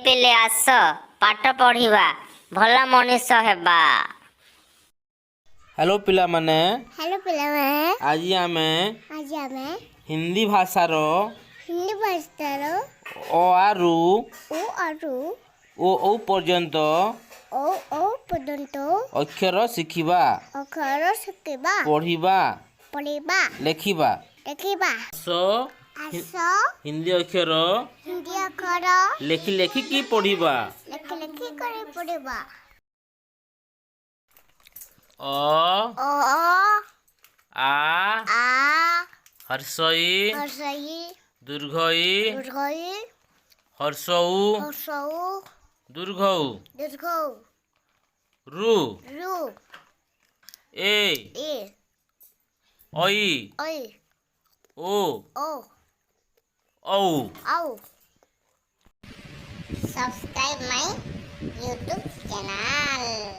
ପିଲେ ଆସ ପାଠ ପଢ଼ିବା ଭଲ ମଣିଷ ହେବା। हेलो पिलामाने हेलो पिलाମାନେ आज आमे हिंदी भाषार भाषार अ आरु ओ आरु ओ पर्यंत ओ पर्यंत अक्षर शिखिबा अक्षर शिखिबा पढ़िबा लेखिबा देखिबा आस हिंदी अक्षर हिंदी अक्षर लेखि की पढ़िबा लेखि करे पढ़िबा अ ओ आ आ हर्षई हर्षई दीर्घई दुर्गई हर्षौ हर्षौ दीर्घौ दीर्घौ रु रु ए ए ओई ओई ओ ओ औ आओ subscribe my YouTube channel.